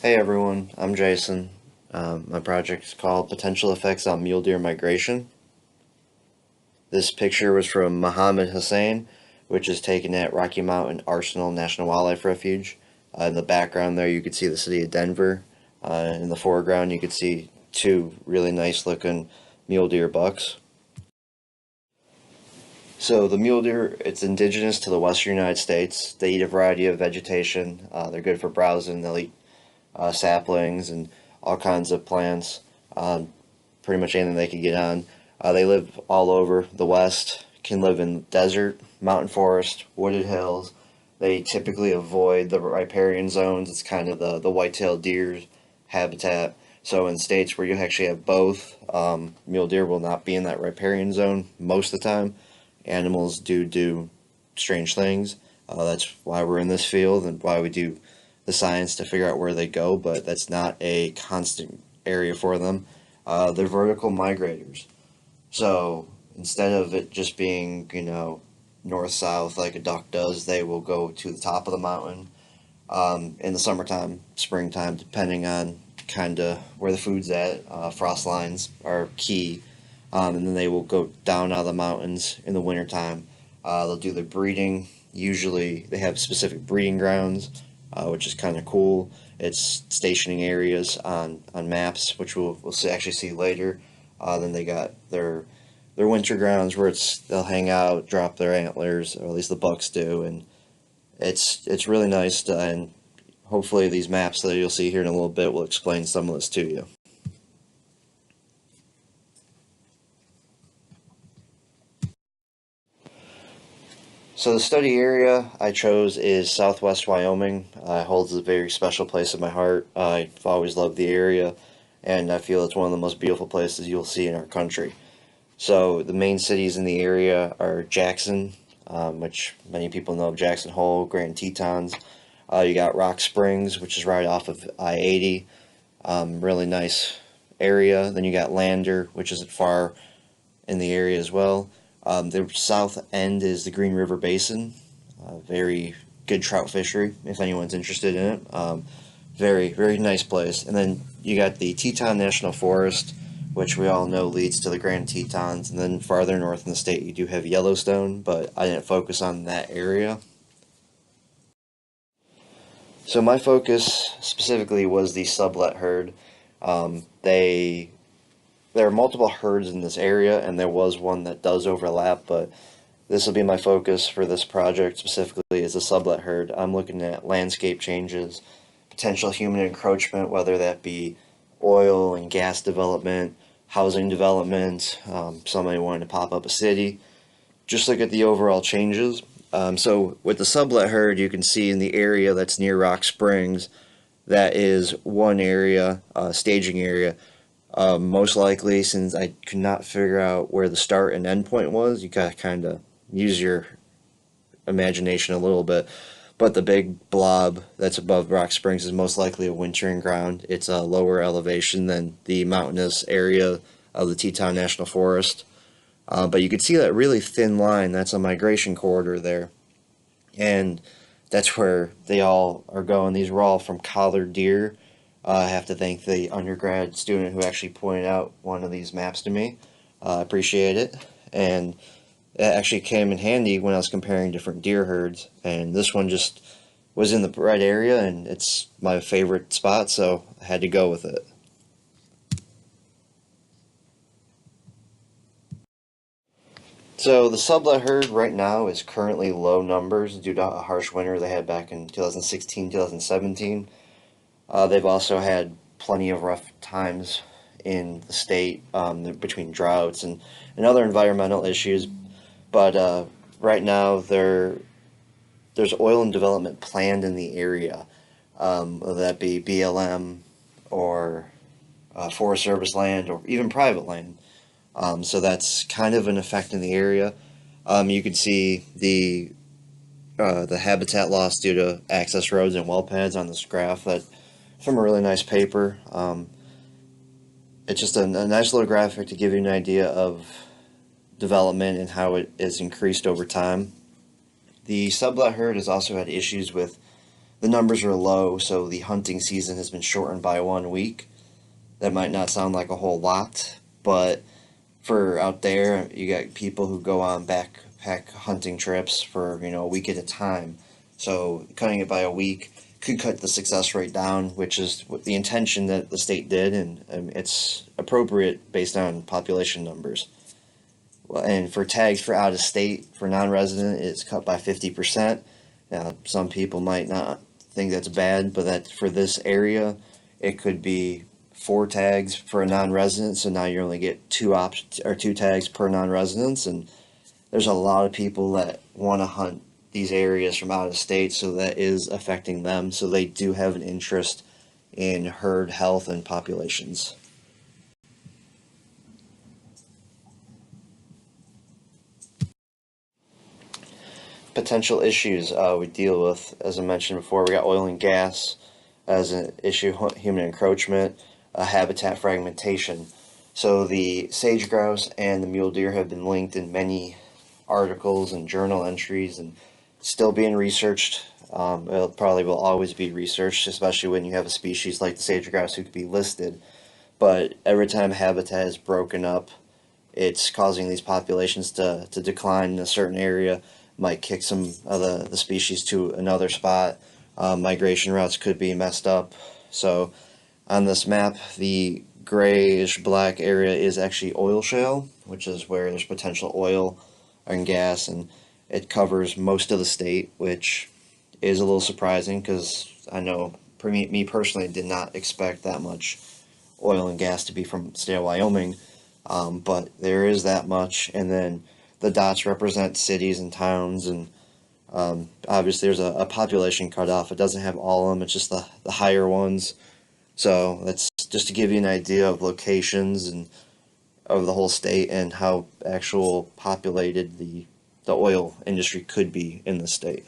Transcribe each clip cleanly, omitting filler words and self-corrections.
Hey everyone, I'm Jason. My project is called Potential Effects on Mule Deer Migration. This picture was from Mohammed Hussein, which is taken at Rocky Mountain Arsenal National Wildlife Refuge. In the background there you could see the city of Denver. In the foreground you could see two really nice looking mule deer bucks. So the mule deer, it's indigenous to the western United States. They eat a variety of vegetation. They're good for browsing. They'll eat saplings and all kinds of plants, pretty much anything they can get on. They live all over the West, can live in desert, mountain forest, wooded hills. They typically avoid the riparian zones. It's kind of the white-tailed deer's habitat. So in states where you actually have both, mule deer will not be in that riparian zone most of the time. Animals do strange things. That's why we're in this field and why we do the science to figure out where they go, but that's not a constant area for them. They're vertical migrators. So instead of it just being, north-south like a duck does, they will go to the top of the mountain in the summertime, springtime, depending on kind of where the food's at. Frost lines are key. And then they will go down out of the mountains in the wintertime. They'll do their breeding. Usually they have specific breeding grounds, which is kind of cool. It's stationing areas on maps, which we'll actually see later. Then they got their winter grounds where they'll hang out, drop their antlers, or at least the bucks do, and it's really nice. And hopefully these maps that you'll see here in a little bit will explain some of this to you. So the study area I chose is Southwest Wyoming. It holds a very special place in my heart. I've always loved the area, and I feel it's one of the most beautiful places you'll see in our country. So the main cities in the area are Jackson, which many people know of Jackson Hole, Grand Tetons. You got Rock Springs, which is right off of I-80. Really nice area. Then you got Lander, which isn't far in the area as well. The south end is the Green River Basin, very good trout fishery if anyone's interested in it. Very, very nice place. And then you got the Teton National Forest, which we all know leads to the Grand Tetons. And then farther north in the state, you do have Yellowstone, but I didn't focus on that area. So my focus specifically was the sublet herd. They There are multiple herds in this area, and there was one that does overlap, but this will be my focus for this project specifically is the sublet herd. I'm looking at landscape changes, potential human encroachment, whether that be oil and gas development, housing development, somebody wanting to pop up a city. Just look at the overall changes. So with the sublet herd, you can see in the area that's near Rock Springs, that is one area, staging area. Most likely, since I could not figure out where the start and end point was, you gotta kind of use your imagination a little bit. But the big blob that's above Rock Springs is most likely a wintering ground. It's a lower elevation than the mountainous area of the Teton National Forest. But you can see that really thin line. That's a migration corridor there. And that's where they all are going. These were all from collared deer. I have to thank the undergrad student who actually pointed out one of these maps to me. I appreciate it. And it actually came in handy when I was comparing different deer herds. And this one just was in the right area, and it's my favorite spot, so I had to go with it. So the sublet herd right now is currently low numbers due to a harsh winter they had back in 2016, 2017. They've also had plenty of rough times in the state between droughts and other environmental issues. But right now there's oil and development planned in the area, whether that be BLM or Forest Service land or even private land. So that's kind of an effect in the area. You can see the habitat loss due to access roads and well pads on this graph that from a really nice paper. It's just a nice little graphic to give you an idea of development and how it is increased over time. The sublet herd has also had issues with the numbers are low, so the hunting season has been shortened by 1 week. That might not sound like a whole lot, but for out there, you got people who go on backpack hunting trips for, a week at a time. So cutting it by a week could cut the success rate down, which is what the intention that the state did, and it's appropriate based on population numbers. Well, and for tags for out of state for non-resident, it's cut by 50%. Now, some people might not think that's bad, but that for this area, it could be 4 tags for a non-resident. So now you only get two tags per non-residents, and there's a lot of people that want to hunt these areas from out of state, so that is affecting them. So they do have an interest in herd health and populations. Potential issues we deal with, as I mentioned before, we got oil and gas as an issue, human encroachment, habitat fragmentation. So the sage grouse and the mule deer have been linked in many articles and journal entries, and still being researched. It probably will always be researched, especially when you have a species like the sage grouse who could be listed. But every time habitat is broken up, it's causing these populations to decline in a certain area, might kick some of the species to another spot. Migration routes could be messed up. So on this map, the grayish black area is actually oil shale, which is where there's potential oil and gas, and it covers most of the state, which is a little surprising because I know for me personally did not expect that much oil and gas to be from the state of Wyoming, but there is that much. And then the dots represent cities and towns, and obviously there's a population cutoff. It doesn't have all of them, it's just the higher ones. So that's just to give you an idea of locations and of the whole state and how actual populated the oil industry could be in the state.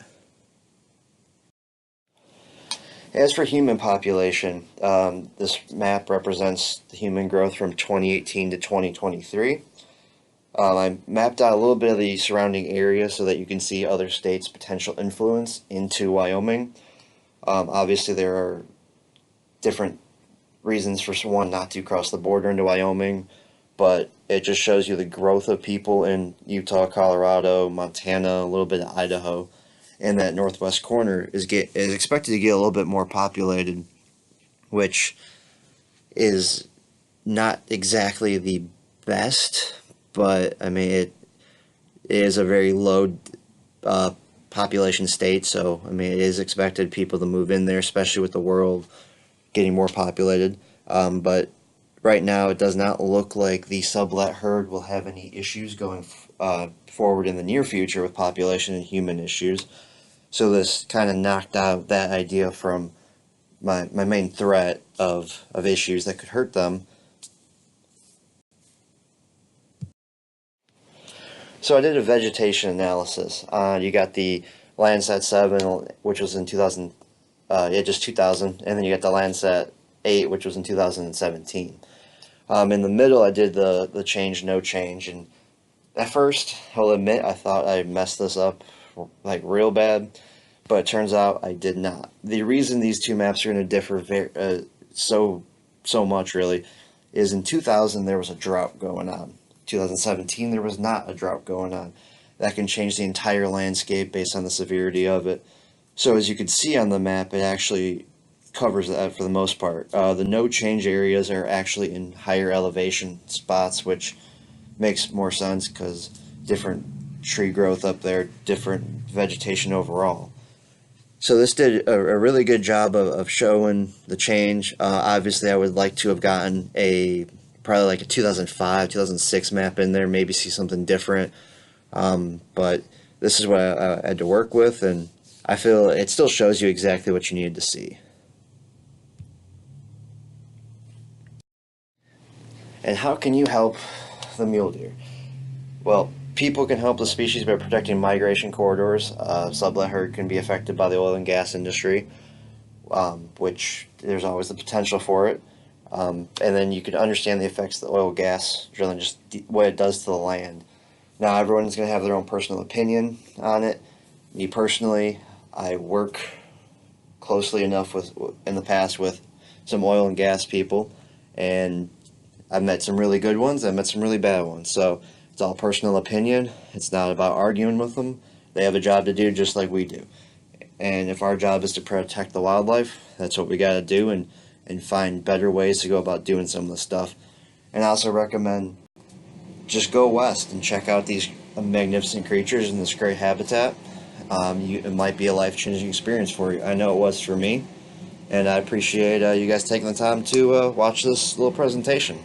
As for human population, this map represents the human growth from 2018 to 2023. I mapped out a little bit of the surrounding area so that you can see other states' potential influence into Wyoming. Obviously, there are different reasons for someone not to cross the border into Wyoming, but it just shows you the growth of people in Utah, Colorado, Montana, a little bit of Idaho, and that northwest corner is expected to get a little bit more populated, which is not exactly the best, but I mean it is a very low population state, so I mean it is expected people to move in there, especially with the world getting more populated. But right now, it does not look like the sublet herd will have any issues going forward in the near future with population and human issues. So this kind of knocked out that idea from my main threat of issues that could hurt them. So I did a vegetation analysis. You got the Landsat 7, which was in 2000, just 2000, and then you got the Landsat 8, which was in 2017. In the middle, I did the change, no change, and at first, I'll admit, I thought I messed this up like real bad, but it turns out I did not. The reason these two maps are going to differ so much really is in 2000 there was a drought going on. 2017 there was not a drought going on. That can change the entire landscape based on the severity of it. So as you can see on the map, it actually covers that for the most part. The no change areas are actually in higher elevation spots, which makes more sense because different tree growth up there, different vegetation overall. So this did a really good job of showing the change. Obviously, I would like to have gotten probably like a 2005, 2006 map in there, maybe see something different. But this is what I had to work with, and I feel it still shows you exactly what you needed to see. And how can you help the mule deer? Well, people can help the species by protecting migration corridors. Sublet herd can be affected by the oil and gas industry, which there's always the potential for it. And then you can understand the effects of the oil gas drilling, just what it does to the land. Now, everyone's going to have their own personal opinion on it. Me personally, I work closely enough with in the past with some oil and gas people, and I've met some really good ones. I've met some really bad ones. So it's all personal opinion. It's not about arguing with them. They have a job to do just like we do. And if our job is to protect the wildlife, that's what we got to do, and find better ways to go about doing some of the stuff. And I also recommend just go west and check out these magnificent creatures in this great habitat. It might be a life-changing experience for you. I know it was for me, and I appreciate you guys taking the time to watch this little presentation.